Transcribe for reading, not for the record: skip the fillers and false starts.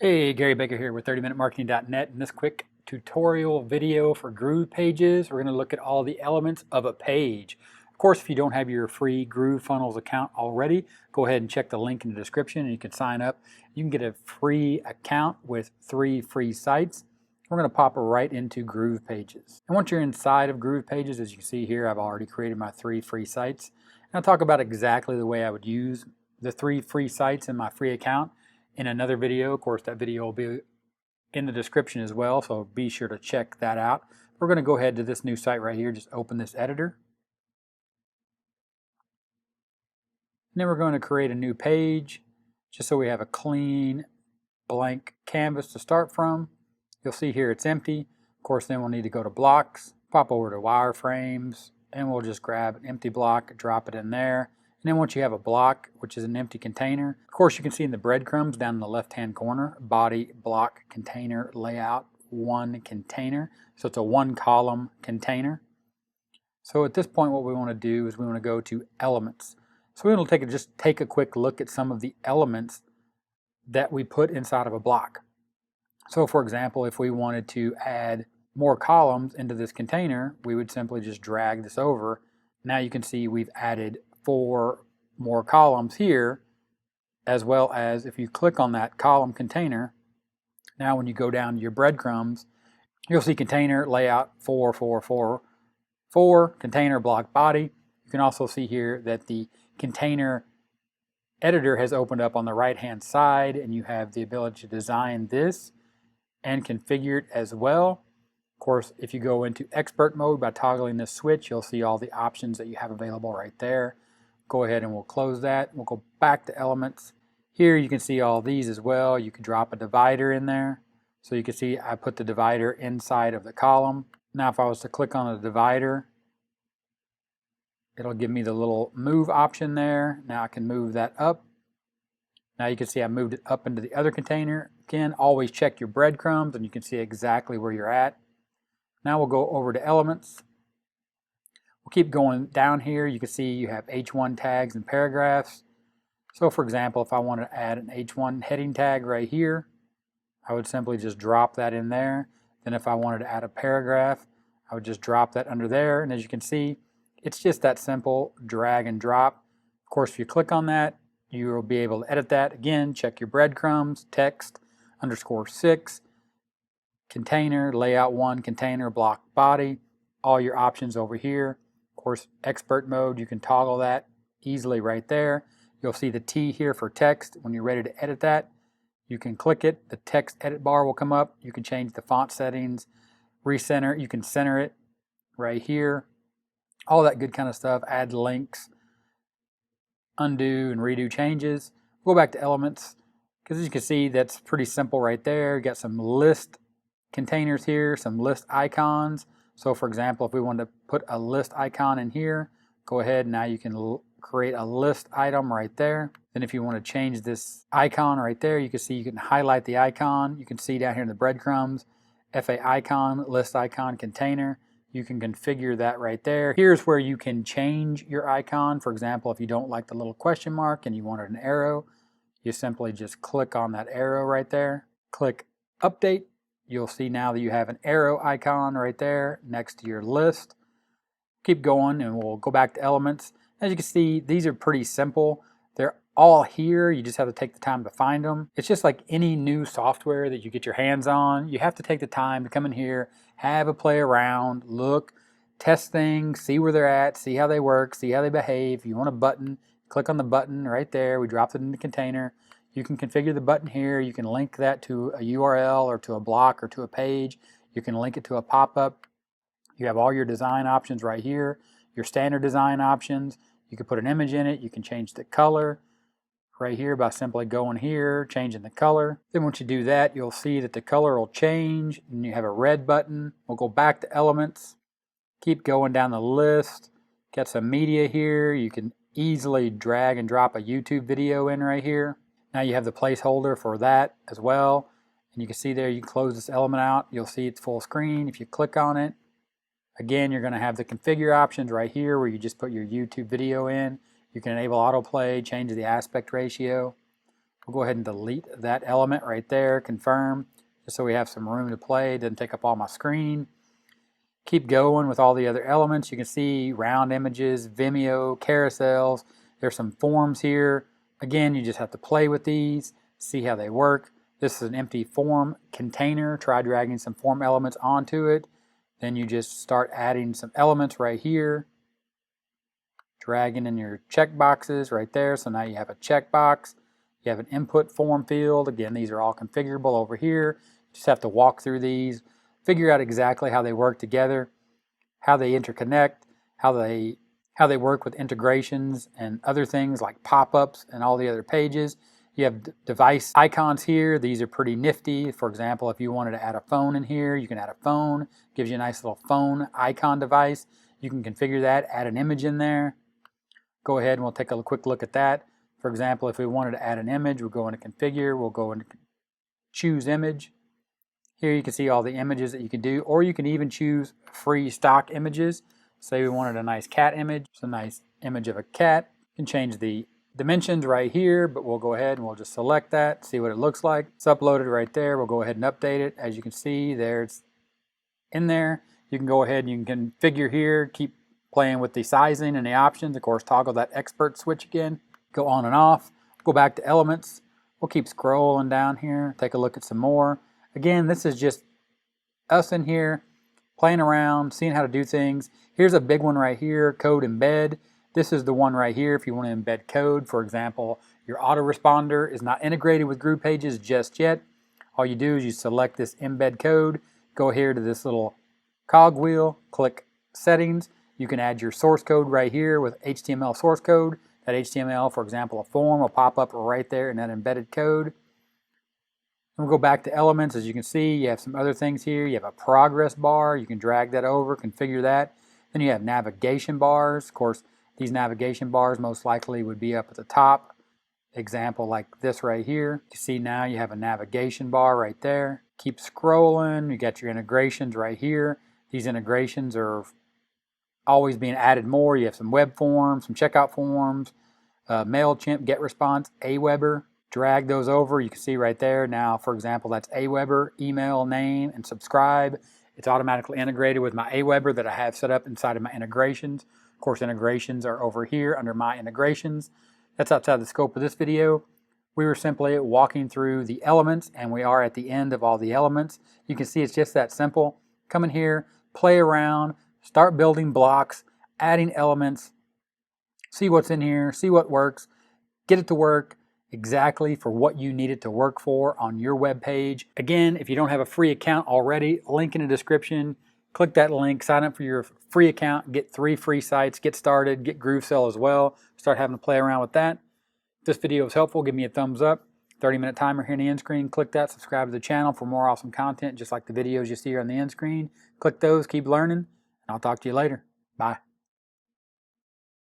Hey, Gary Baker here with 30minutemarketing.net. In this quick tutorial video for GroovePages, we're going to look at all the elements of a page. Of course, if you don't have your free GrooveFunnels account already, go ahead and check the link in the description and you can sign up. You can get a free account with 3 free sites. We're going to pop right into GroovePages. And once you're inside of GroovePages, as you can see here, I've already created my 3 free sites. And I'll talk about exactly the way I would use the 3 free sites in my free account in another video. Of course, that video will be in the description as well, so be sure to check that out. We're going to go ahead to this new site right here. Just open this editor. And then we're going to create a new page just so we have a clean blank canvas to start from. You'll see here it's empty. Of course, then we'll need to go to blocks, pop over to wireframes, and we'll just grab an empty block, drop it in there. And then once you have a block, which is an empty container, of course you can see in the breadcrumbs down in the left-hand corner, body, block, container, layout, one container. So it's a 1-column container. So at this point what we want to do is we want to go to elements. So we want to just take a quick look at some of the elements that we put inside of a block. So for example, if we wanted to add more columns into this container, we would simply just drag this over. Now you can see we've added 4 more columns here, as well as if you click on that column container, now when you go down to your breadcrumbs, you'll see container, layout, 4, 4, 4, 4, container, block, body. You can also see here that the container editor has opened up on the right hand side, and you have the ability to design this and configure it as well. Of course, if you go into expert mode by toggling this switch, you'll see all the options that you have available right there. Go ahead and we'll close that. We'll go back to elements. Here you can see all these as well. You can drop a divider in there. So you can see I put the divider inside of the column. Now if I was to click on the divider, it'll give me the little move option there. Now I can move that up. Now you can see I moved it up into the other container. Again, always check your breadcrumbs and you can see exactly where you're at. Now we'll go over to elements. We'll keep going down here. You can see you have H1 tags and paragraphs. So for example, if I wanted to add an H1 heading tag right here, I would simply just drop that in there. Then if I wanted to add a paragraph, I would just drop that under there. And as you can see, it's just that simple, drag and drop. Of course, if you click on that, you will be able to edit that. Again, check your breadcrumbs, text, _6, container, layout 1, container, block, body, all your options over here. Of course, expert mode, you can toggle that easily right there. You'll see the T here for text. When you're ready to edit that, you can click it. The text edit bar will come up. You can change the font settings, recenter. You can center it right here. All that good kind of stuff. Add links, undo and redo changes. We'll go back to elements because as you can see, that's pretty simple right there. You got some list containers here, some list icons. So for example, if we wanted to put a list icon in here, go ahead, now you can create a list item right there. Then if you want to change this icon right there, you can see you can highlight the icon. You can see down here in the breadcrumbs, FA icon, list icon, container. You can configure that right there. Here's where you can change your icon. For example, if you don't like the little question mark and you wanted an arrow, you simply just click on that arrow right there. Click update. You'll see now that you have an arrow icon right there next to your list. Keep going and we'll go back to elements. As you can see, these are pretty simple. They're all here. You just have to take the time to find them. It's just like any new software that you get your hands on. You have to take the time to come in here, have a play around, look, test things, see where they're at, see how they work, see how they behave. If you want a button, click on the button right there. We dropped it in the container. You can configure the button here. You can link that to a URL or to a block or to a page. You can link it to a pop-up. You have all your design options right here, your standard design options. You can put an image in it. You can change the color right here by simply going here, changing the color. Then once you do that, you'll see that the color will change and you have a red button. We'll go back to elements, keep going down the list, got some media here. You can easily drag and drop a YouTube video in right here. Now you have the placeholder for that as well. And you can see there, you can close this element out. You'll see it's full screen. If you click on it, again, you're going to have the configure options right here where you just put your YouTube video in. You can enable autoplay, change the aspect ratio. We'll go ahead and delete that element right there, confirm, just so we have some room to play. It doesn't take up all my screen. Keep going with all the other elements. You can see round images, Vimeo, carousels. There's some forms here. Again, you just have to play with these, see how they work. This is an empty form container. Try dragging some form elements onto it. Then you just start adding some elements right here. Dragging in your check boxes right there. So now you have a checkbox. You have an input form field. Again, these are all configurable over here. You just have to walk through these, figure out exactly how they work together, how they interconnect, how they work with integrations and other things like pop-ups and all the other pages. You have device icons here. These are pretty nifty. For example, if you wanted to add a phone in here, you can add a phone. Gives you a nice little phone icon device. You can configure that, add an image in there. Go ahead and we'll take a quick look at that. For example, if we wanted to add an image, we'll go into configure, we'll go into choose image. Here you can see all the images that you can do, or you can even choose free stock images. Say we wanted a nice cat image, it's a nice image of a cat. You can change the dimensions right here, but we'll go ahead and we'll just select that, see what it looks like. It's uploaded right there. We'll go ahead and update it. As you can see, there it's in there. You can go ahead and you can configure here, keep playing with the sizing and the options. Of course, toggle that expert switch again. Go on and off. Go back to elements. We'll keep scrolling down here. Take a look at some more. Again, this is just us in here playing around, seeing how to do things. Here's a big one right here, code embed. This is the one right here if you want to embed code. For example, your autoresponder is not integrated with GroovePages just yet. All you do is you select this embed code, go here to this little cog wheel, click settings. You can add your source code right here with HTML source code. That HTML, for example, a form will pop up right there in that embedded code. We'll go back to elements. As you can see, you have some other things here. You have a progress bar. You can drag that over, configure that. Then you have navigation bars. Of course, these navigation bars most likely would be up at the top. Example like this right here. You see now you have a navigation bar right there. Keep scrolling. You got your integrations right here. These integrations are always being added more. You have some web forms, some checkout forms, MailChimp, GetResponse, Aweber. Drag those over. You can see right there now, for example, that's Aweber, email, name, and subscribe. It's automatically integrated with my Aweber that I have set up inside of my integrations. Of course, integrations are over here under my integrations. That's outside the scope of this video. We were simply walking through the elements, and we are at the end of all the elements. You can see it's just that simple. Come in here, play around, start building blocks, adding elements, see what's in here, see what works, get it to work exactly for what you need it to work for on your web page. Again, if you don't have a free account already, link in the description. Click that link, sign up for your free account, get 3 free sites, get started, get GrooveSell as well. Start having to play around with that. If this video was helpful, give me a thumbs up. 30-minute timer here on the end screen. Click that, subscribe to the channel for more awesome content, just like the videos you see here on the end screen. Click those, keep learning, and I'll talk to you later. Bye.